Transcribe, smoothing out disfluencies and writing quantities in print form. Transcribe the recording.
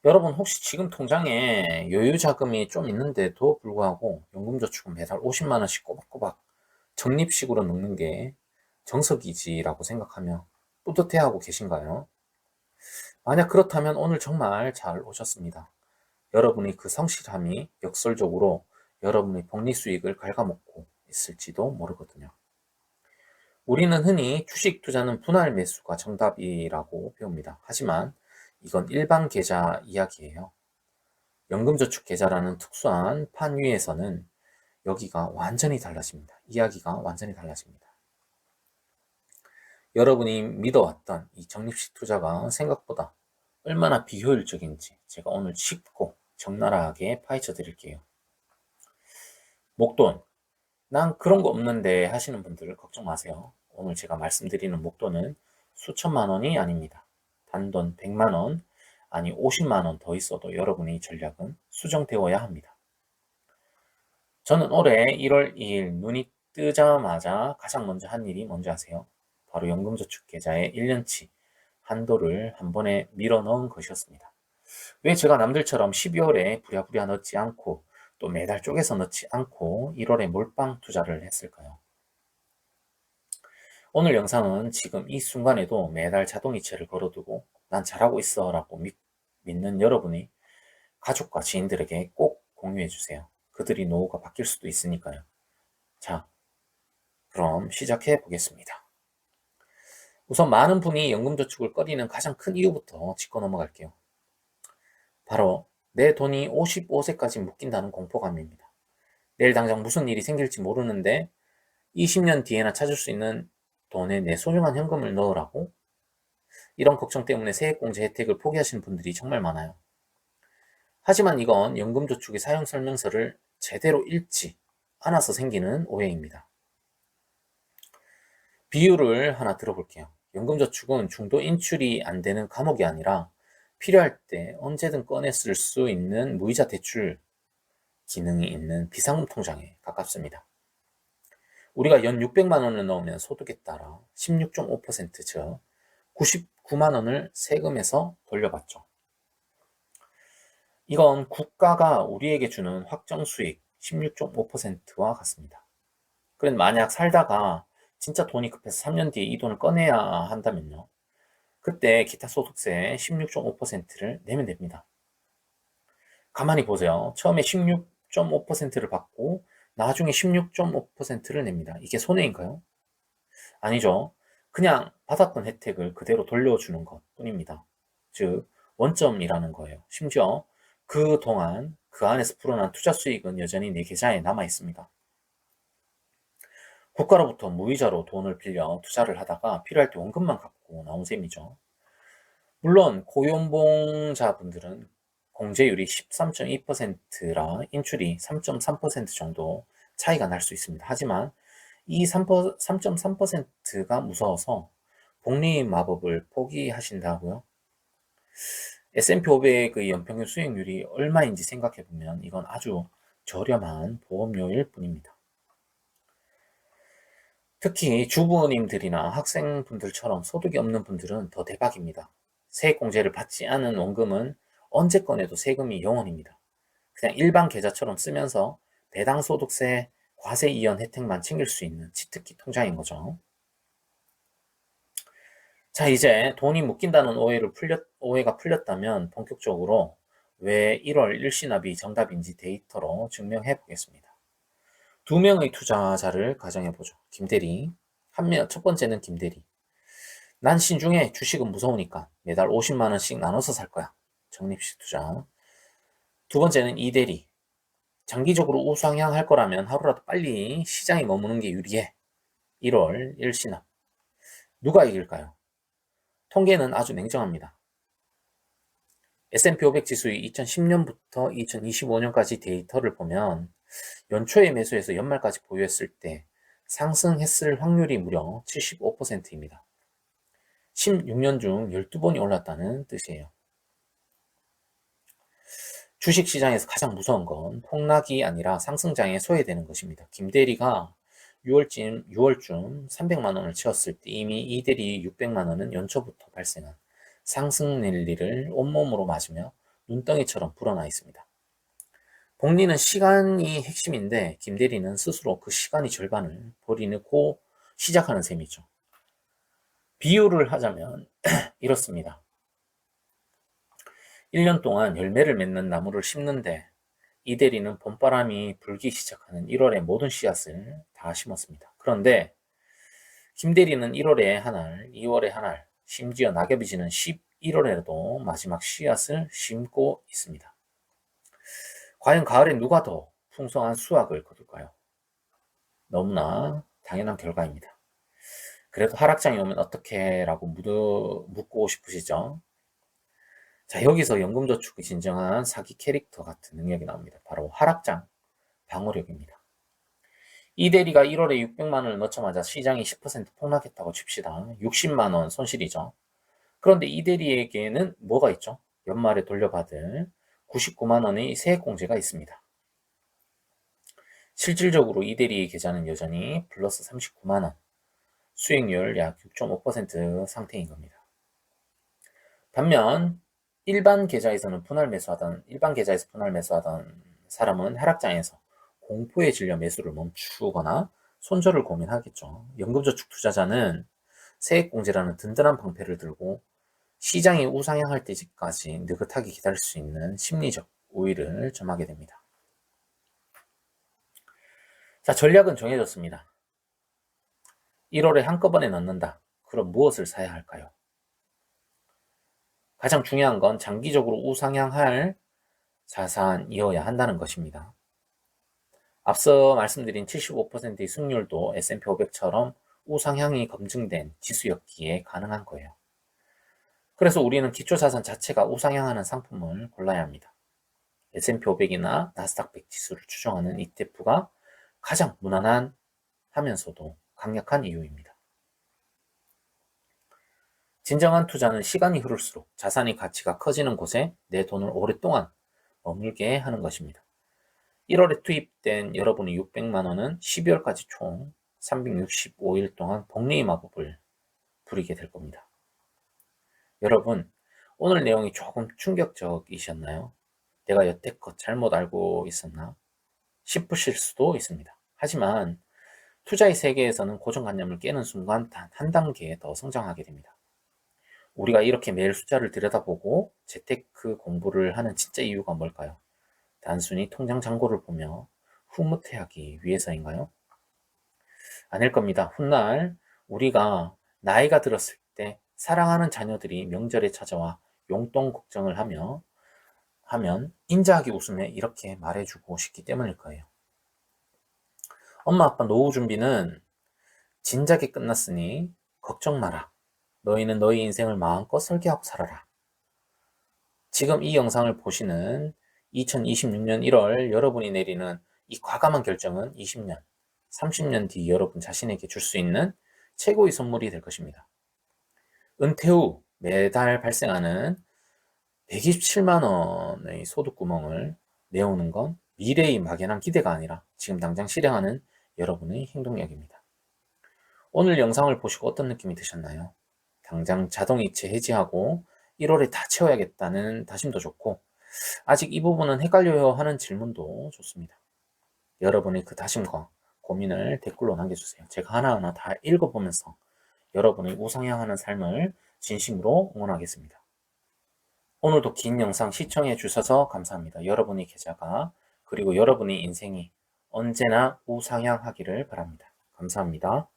여러분 혹시 지금 통장에 여유 자금이 좀 있는데도 불구하고 연금저축은 매달 50만 원씩 꼬박꼬박 적립식으로 넣는 게 정석이지라고 생각하며 뿌듯해하고 계신가요? 만약 그렇다면 오늘 정말 잘 오셨습니다. 여러분의 그 성실함이 역설적으로 여러분의 복리 수익을 갉아먹고 있을지도 모르거든요. 우리는 흔히 주식 투자는 분할 매수가 정답이라고 배웁니다. 하지만 이건 일반 계좌 이야기예요. 연금저축 계좌라는 특수한 판 위에서는 여기가 완전히 달라집니다. 이야기가 완전히 달라집니다. 여러분이 믿어왔던 이 적립식 투자가 생각보다 얼마나 비효율적인지 제가 오늘 쉽고 적나라하게 파헤쳐 드릴게요. 목돈, 난 그런 거 없는데 하시는 분들 걱정 마세요. 오늘 제가 말씀드리는 목돈은 수천만 원이 아닙니다. 단돈 100만 원, 아니 50만 원 더 있어도 여러분의 전략은 수정되어야 합니다. 저는 올해 1월 2일 눈이 뜨자마자 가장 먼저 한 일이 뭔지 아세요? 바로 연금저축 계좌에 1년치 한도를 한 번에 밀어 넣은 것이었습니다. 왜 제가 남들처럼 12월에 부랴부랴 넣지 않고 또 매달 쪼개서 넣지 않고 1월에 몰빵 투자를 했을까요? 오늘 영상은 지금 이 순간에도 매달 자동이체를 걸어두고 난 잘하고 있어 라고 믿는 여러분이 가족과 지인들에게 꼭 공유해 주세요. 그들이 노후가 바뀔 수도 있으니까요. 자, 그럼 시작해 보겠습니다. 우선 많은 분이 연금저축을 꺼리는 가장 큰 이유부터 짚고 넘어갈게요. 바로 내 돈이 55세까지 묶인다는 공포감입니다. 내일 당장 무슨 일이 생길지 모르는데 20년 뒤에나 찾을 수 있는 돈에 내 소중한 현금을 넣으라고? 이런 걱정 때문에 세액공제 혜택을 포기하시는 분들이 정말 많아요. 하지만 이건 연금저축의 사용설명서를 제대로 읽지 않아서 생기는 오해입니다. 비유를 하나 들어볼게요. 연금저축은 중도 인출이 안 되는 감옥이 아니라 필요할 때 언제든 꺼내 쓸 수 있는 무이자 대출 기능이 있는 비상금 통장에 가깝습니다. 우리가 연 600만 원을 넣으면 소득에 따라 16.5%, 즉 99만 원을 세금에서 돌려받죠. 이건 국가가 우리에게 주는 확정 수익 16.5%와 같습니다. 그런데 만약 살다가 진짜 돈이 급해서 3년 뒤에 이 돈을 꺼내야 한다면요. 그때 기타 소득세 16.5%를 내면 됩니다. 가만히 보세요. 처음에 16.5%를 받고 나중에 16.5%를 냅니다. 이게 손해인가요? 아니죠. 그냥 받았던 혜택을 그대로 돌려주는 것 뿐입니다. 즉, 원점이라는 거예요. 심지어 그동안 그 안에서 불어난 투자 수익은 여전히 내 계좌에 남아 있습니다. 국가로부터 무이자로 돈을 빌려 투자를 하다가 필요할 때 원금만 갚고 나온 셈이죠. 물론 고연봉자분들은 공제율이 13.2%라 인출이 3.3% 정도 차이가 날 수 있습니다. 하지만 이 3.3%가 무서워서 복리 마법을 포기하신다고요? S&P 500의 연평균 수익률이 얼마인지 생각해보면 이건 아주 저렴한 보험료일 뿐입니다. 특히 주부님들이나 학생분들처럼 소득이 없는 분들은 더 대박입니다. 세액공제를 받지 않은 원금은 언제 꺼내도 세금이 0원입니다. 그냥 일반 계좌처럼 쓰면서 배당 소득세, 과세 이연 혜택만 챙길 수 있는 치트키 통장인 거죠. 자, 이제 돈이 묶인다는 오해가 풀렸다면 본격적으로 왜 1월 일시납이 정답인지 데이터로 증명해 보겠습니다. 두 명의 투자자를 가정해 보죠. 김대리. 첫 번째는 김대리. 난 신중해. 주식은 무서우니까 매달 50만 원씩 나눠서 살 거야. 적립식 투자. 두 번째는 이대리. 장기적으로 우상향할 거라면 하루라도 빨리 시장에 머무는 게 유리해. 1월 일시납. 누가 이길까요? 통계는 아주 냉정합니다. S&P 500 지수의 2010년부터 2025년까지 데이터를 보면 연초에 매수해서 연말까지 보유했을 때 상승했을 확률이 무려 75%입니다. 16년 중 12번이 올랐다는 뜻이에요. 주식시장에서 가장 무서운 건 폭락이 아니라 상승장에 소외되는 것입니다. 김대리가 6월쯤 300만 원을 채웠을 때 이미 이대리 600만 원은 연초부터 발생한 상승 랠리를 온몸으로 맞으며 눈덩이처럼 불어나 있습니다. 복리는 시간이 핵심인데 김대리는 스스로 그 시간의 절반을 버리고 시작하는 셈이죠. 비유를 하자면 이렇습니다. 1년 동안 열매를 맺는 나무를 심는데 이 대리는 봄바람이 불기 시작하는 1월에 모든 씨앗을 다 심었습니다. 그런데 김 대리는 1월에 하나, 2월에 하나, 심지어 낙엽이 지는 11월에도 마지막 씨앗을 심고 있습니다. 과연 가을에 누가 더 풍성한 수확을 거둘까요? 너무나 당연한 결과입니다. 그래도 하락장이 오면 어떻게 라고 묻고 싶으시죠? 자, 여기서 연금저축의 진정한 사기 캐릭터 같은 능력이 나옵니다. 바로 하락장 방어력입니다. 이 대리가 1월에 600만 원을 넣자마자 시장이 10% 폭락했다고 칩시다. 60만 원 손실이죠. 그런데 이 대리에게는 뭐가 있죠? 연말에 돌려받을 99만 원의 세액공제가 있습니다. 실질적으로 이 대리의 계좌는 여전히 플러스 39만 원, 수익률 약 6.5% 상태인 겁니다. 반면 일반 계좌에서 분할 매수하던 사람은 하락장에서 공포에 질려 매수를 멈추거나 손절을 고민하겠죠. 연금저축 투자자는 세액공제라는 든든한 방패를 들고 시장이 우상향할 때까지 느긋하게 기다릴 수 있는 심리적 우위를 점하게 됩니다. 자, 전략은 정해졌습니다. 1월에 한꺼번에 넣는다. 그럼 무엇을 사야 할까요? 가장 중요한 건 장기적으로 우상향할 자산이어야 한다는 것입니다. 앞서 말씀드린 75%의 승률도 S&P 500처럼 우상향이 검증된 지수였기에 가능한 거예요. 그래서 우리는 기초자산 자체가 우상향하는 상품을 골라야 합니다. S&P 500이나 나스닥 100 지수를 추종하는 ETF가 가장 무난한 하면서도 강력한 이유입니다. 진정한 투자는 시간이 흐를수록 자산의 가치가 커지는 곳에 내 돈을 오랫동안 머물게 하는 것입니다. 1월에 투입된 여러분의 600만 원은 12월까지 총 365일 동안 복리의 마법을 부리게 될 겁니다. 여러분, 오늘 내용이 조금 충격적이셨나요? 내가 여태껏 잘못 알고 있었나? 싶으실 수도 있습니다. 하지만 투자의 세계에서는 고정관념을 깨는 순간 단 한 단계 더 성장하게 됩니다. 우리가 이렇게 매일 숫자를 들여다보고 재테크 공부를 하는 진짜 이유가 뭘까요? 단순히 통장 잔고를 보며 흐뭇해하기 위해서인가요? 아닐 겁니다. 훗날 우리가 나이가 들었을 때 사랑하는 자녀들이 명절에 찾아와 용돈 걱정을 하면 인자하게 웃으며 이렇게 말해주고 싶기 때문일 거예요. 엄마 아빠 노후 준비는 진작에 끝났으니 걱정 마라. 너희는 너희 인생을 마음껏 설계하고 살아라. 지금 이 영상을 보시는 2026년 1월 여러분이 내리는 이 과감한 결정은 20년, 30년 뒤 여러분 자신에게 줄 수 있는 최고의 선물이 될 것입니다. 은퇴 후 매달 발생하는 127만 원의 소득구멍을 메우는 건 미래의 막연한 기대가 아니라 지금 당장 실행하는 여러분의 행동력입니다. 오늘 영상을 보시고 어떤 느낌이 드셨나요? 당장 자동이체 해지하고 1월에 다 채워야겠다는 다짐도 좋고 아직 이 부분은 헷갈려요 하는 질문도 좋습니다. 여러분의 그 다짐과 고민을 댓글로 남겨주세요. 제가 하나하나 다 읽어보면서 여러분의 우상향하는 삶을 진심으로 응원하겠습니다. 오늘도 긴 영상 시청해 주셔서 감사합니다. 여러분의 계좌가 그리고 여러분의 인생이 언제나 우상향하기를 바랍니다. 감사합니다.